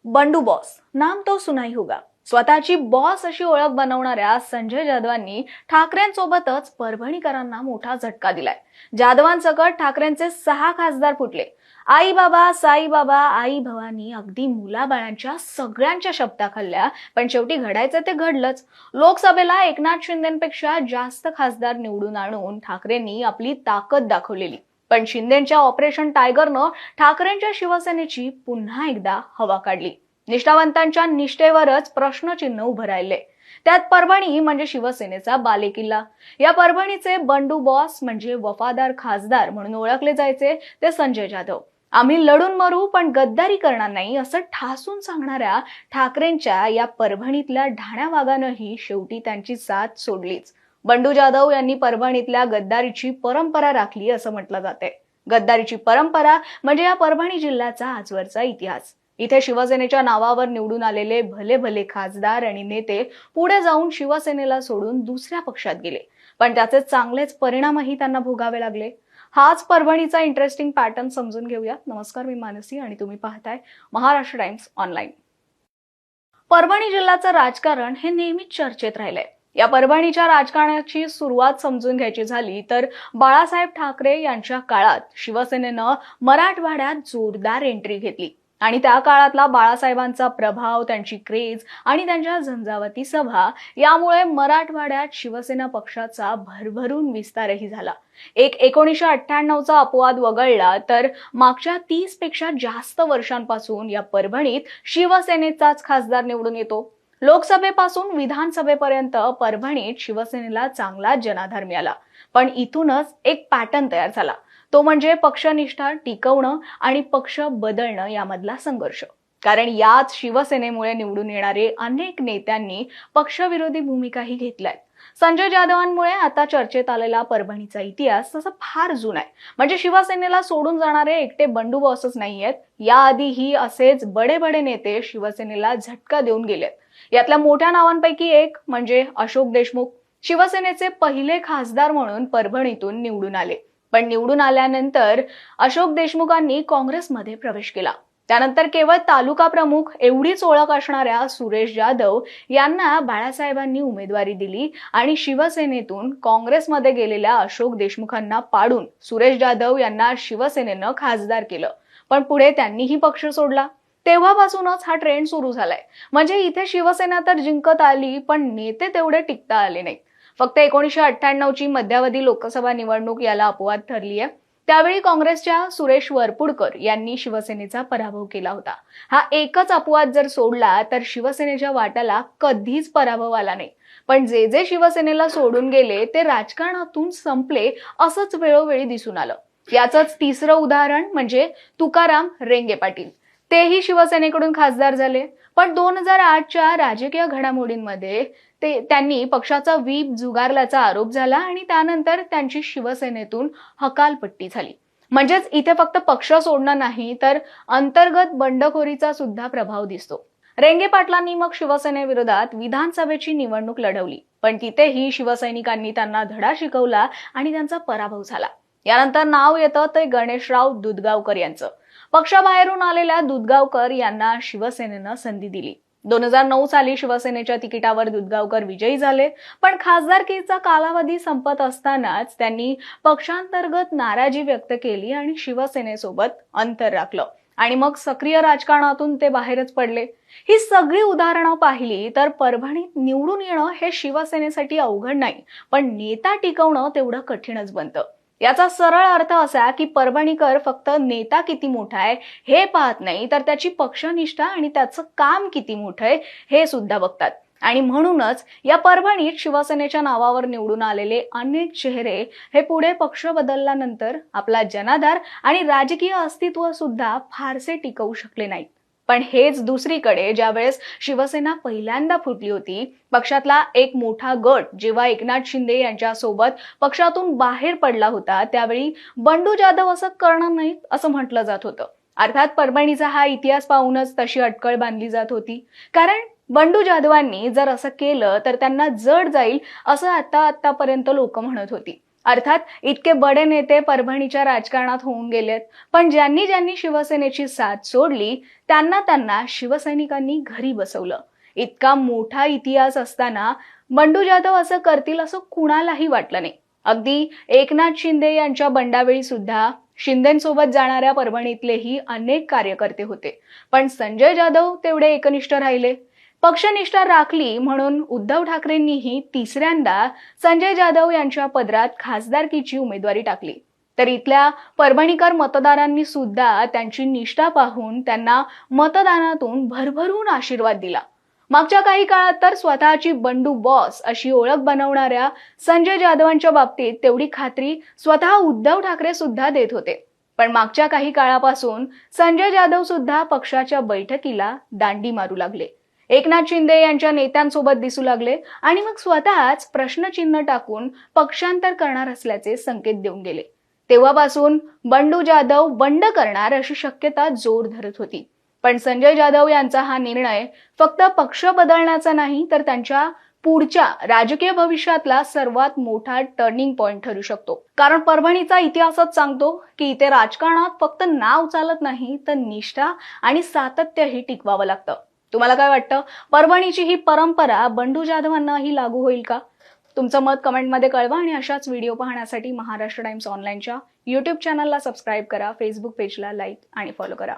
Bandu boss नाम तो सुना ही होगा। स्वतःची बॉस अशी ओळख बनवणाऱ्या संजय जाधवांनी ठाकरेंसोबतच परभणीकरांना मोठा झटका दिलाय। जाधवांसकट ठाकरेंचे 6 खासदार फुटले। आई बाबा, साई बाबा, आई भवानी, अगदी मुलाबाळांच्या सगळ्यांच्या शब्दा खाल्ल्या, पण शेवटी घडायचं ते घडलंच। लोकसभेला एकनाथ शिंदेपेक्षा जास्त खासदार निवडून आणून ठाकरेंनी आपली ताकद दाखवलेली, पण शिंदेच्या ऑपरेशन टायगरनं ठाकरेंच्या शिवसेनेची पुन्हा एकदा हवा काढली। निष्ठावंतांच्या निष्ठेवरच प्रश्नचिन्ह उभं राहिले। त्यात परभणी म्हणजे शिवसेनेचा बालेकिल्ला। या परभणीचे बंडू बॉस म्हणजे वफादार खासदार म्हणून ओळखले जायचे ते संजय जाधव। आम्ही लढून मरू पण गद्दारी करणार नाही असं ठासून सांगणाऱ्या ठाकरेंच्या या परभणीतल्या ढाण्या वागानंही शेवटी त्यांची साथ सोडलीच। बंडू जाधव यांनी परभणीतल्या गद्दारीची परंपरा राखली असं म्हटलं जाते। गद्दारीची परंपरा म्हणजे या परभणी जिल्ह्याचा आजवरचा इतिहास। इथे शिवसेनेच्या नावावर निवडून आलेले भले भले खासदार आणि नेते पुढे जाऊन शिवसेनेला सोडून दुसऱ्या पक्षात गेले, पण त्याचे चांगलेच परिणामही त्यांना भोगावे लागले। हाच परभणीचा इंटरेस्टिंग पॅटर्न समजून घेऊया। नमस्कार, मी मानसी आणि तुम्ही पाहताय महाराष्ट्र टाइम्स ऑनलाईन। परभणी जिल्ह्याचं राजकारण हे नेहमीच चर्चेत राहिलंय। या परभणीच्या राजकारणाची सुरुवात समजून घ्यायची झाली तर बाळासाहेब ठाकरे यांच्या काळात शिवसेनेनं मराठवाड्यात जोरदार एंट्री घेतली आणि त्या काळातला बाळासाहेबांचा प्रभाव, त्यांची क्रेज आणि त्यांच्या झंझावाती सभा यामुळे मराठवाड्यात शिवसेना पक्षाचा भरभरून विस्तारही झाला। 1998चा अपवाद वगळला तर मागच्या 30 पेक्षा जास्त वर्षांपासून या परभणीत शिवसेनेचाच खासदार निवडून येतो। लोकसभेपासून विधानसभेपर्यंत परभणीत शिवसेनेला चांगला जनाधार मिळाला, पण इथूनच एक पॅटर्न तयार झाला, तो म्हणजे पक्षनिष्ठा टिकवणं आणि पक्ष बदलणं यामधला संघर्ष। कारण याच शिवसेनेमुळे निवडून येणारे अनेक नेत्यांनी पक्षविरोधी भूमिकाही घेतल्यात। संजय जाधवांमुळे आता चर्चेत आलेला परभणीचा इतिहास तसा फार जुना आहे। म्हणजे शिवसेनेला सोडून जाणारे एकटे बंडू बॉसच नाहीयेत, याआधीही असेच बडे बडे नेते शिवसेनेला झटका देऊन गेलेत। यातल्या मोठ्या नावांपैकी एक म्हणजे अशोक देशमुख। शिवसेनेचे पहिले खासदार म्हणून परभणीतून निवडून आले, पण निवडून आल्यानंतर अशोक देशमुखांनी काँग्रेसमध्ये प्रवेश केला। त्यानंतर केवळ तालुका प्रमुख एवढीच ओळख असणाऱ्या सुरेश जाधव यांना बाळासाहेबांनी उमेदवारी दिली आणि शिवसेनेतून काँग्रेसमध्ये गेलेल्या अशोक देशमुखांना पाडून सुरेश जाधव यांना शिवसेनेनं खासदार केलं, पण पुढे त्यांनीही पक्ष सोडला। तेव्हापासूनच हा ट्रेंड सुरू झालाय। म्हणजे इथे शिवसेना तर जिंकत आली, पण नेते तेवढे टिकता आले नाहीत। फक्त 1998ची मध्यावधी लोकसभा निवडणूक याला अपवाद ठरली आहे। त्यावेळी काँग्रेसच्या सुरेश वरपुडकर यांनी शिवसेनेचा पराभव केला होता। हा एकच अपवाद जर सोडला तर शिवसेनेच्या वाट्याला कधीच पराभव आला नाही। पण जे जे शिवसेनेला सोडून गेले ते राजकारणातून संपले असंच वेळोवेळी दिसून आलं। याचंच तिसरं उदाहरण म्हणजे तुकाराम रेंगे पाटील। तेही शिवसेनेकडून खासदार झाले, पण 2008च्या राजकीय घडामोडींमध्ये त्यांनी पक्षाचा व्हीप झुगारल्याचा आरोप झाला आणि त्यानंतर त्यांची शिवसेनेतून हकालपट्टी झाली। म्हणजेच इथे फक्त पक्ष सोडणं नाही तर अंतर्गत बंडखोरीचा सुद्धा प्रभाव दिसतो। रेंगे पाटलांनी मग शिवसेनेविरोधात विधानसभेची निवडणूक लढवली, पण तिथेही शिवसैनिकांनी त्यांना धडा शिकवला आणि त्यांचा पराभव झाला। यानंतर नाव येतं ते गणेशराव दुधगावकर यांचं। पक्षाबाहेरून आलेल्या दुधगावकर यांना शिवसेनेनं संधी दिली। 2009 साली शिवसेनेच्या तिकिटावर दुधगावकर विजयी झाले, पण खासदारकीचा कालावधी संपत असतानाच त्यांनी पक्षांतर्गत नाराजी व्यक्त केली आणि शिवसेनेसोबत अंतर राखलं आणि मग सक्रिय राजकारणातून ते बाहेरच पडले। ही सगळी उदाहरणं पाहिली तर परभणीत निवडून येणं हे शिवसेनेसाठी अवघड नाही, पण नेता टिकवणं तेवढं कठीणच बनतं। याचा सरळ अर्थ असा की परभणीकर फक्त नेता किती मोठा आहे हे पाहत नाही, तर त्याची पक्षनिष्ठा आणि त्याचं काम किती मोठं आहे हे सुद्धा बघतात। आणि म्हणूनच या परभणीत शिवसेनेच्या नावावर निवडून आलेले अनेक चेहरे हे पुढे पक्ष बदलल्यानंतर आपला जनाधार आणि राजकीय अस्तित्व सुद्धा फारसे टिकवू शकले नाहीत। पण हेच दुसरीकडे ज्यावेळेस शिवसेना पहिल्यांदा फुटली होती, पक्षातला एक मोठा गट जेव्हा एकनाथ शिंदे यांच्यासोबत पक्षातून बाहेर पडला होता, त्यावेळी बंडू जाधव असं करणार नाहीत असं म्हटलं जात होतं। अर्थात परभणीचा हा इतिहास पाहूनच तशी अटकळ बांधली जात होती, कारण बंडू जाधवांनी जर असं केलं तर त्यांना जड जाईल असं आतापर्यंत लोक म्हणत होती। अर्थात इतके बडे नेते परभणीच्या राजकारणात होऊन गेलेत, पण ज्यांनी ज्यांनी शिवसेनेची साथ सोडली त्यांना त्यांना शिवसैनिकांनी घरी बसवलं. इतका मोठा इतिहास असताना बंडू जाधव असं करतील असं कुणालाही वाटलं नाही. अगदी एकनाथ शिंदे यांच्या बंडावेळी सुद्धा शिंदेंसोबत जाणाऱ्या परभणीतलेही अनेक कार्यकर्ते होते, पण संजय जाधव तेवढे एकनिष्ठ राहिले. पक्षनिष्ठा राखली म्हणून उद्धव ठाकरेंनीही तिसऱ्यांदा संजय जाधव यांच्या पदरात खासदारकीची उमेदवारी टाकली. तर इथल्या परभणीकर मतदारांनी सुद्धा त्यांची निष्ठा पाहून त्यांना मतदानातून भरभरून आशीर्वाद दिला. मागच्या काही काळात तर स्वतःची बंडू बॉस अशी ओळख बनवणाऱ्या संजय जाधवांच्या बाबतीत तेवढी खात्री स्वतः उद्धव ठाकरे सुद्धा देत होते. पण मागच्या काही काळापासून संजय जाधव सुद्धा पक्षाच्या बैठकीला दांडी मारू लागले, एकनाथ शिंदे यांच्या नेत्यांसोबत दिसू लागले आणि मग स्वतःच प्रश्नचिन्ह टाकून पक्षांतर करणार असल्याचे संकेत देऊन गेले. तेव्हापासून बंडू जाधव बंड करणार अशी शक्यता जोर धरत होती. पण संजय जाधव यांचा हा निर्णय फक्त पक्ष बदलण्याचा नाही, तर त्यांच्या पुढच्या राजकीय भविष्यातला सर्वात मोठा टर्निंग पॉइंट ठरू शकतो. कारण परभणीचा इतिहासच सांगतो की इथे राजकारणात फक्त नाव चालत नाही, तर निष्ठा आणि सातत्यही टिकवावं लागतं. तुम्हाला काय वाटतं, परभणीची ही परंपरा बंडू जाधवांनाही लागू होईल का? तुमचं मत कमेंटमध्ये कळवा आणि अशाच व्हिडिओ पाहण्यासाठी महाराष्ट्र टाइम्स ऑनलाईनच्या YouTube चॅनलला सबस्क्राईब करा, फेसबुक पेजला लाईक आणि फॉलो करा.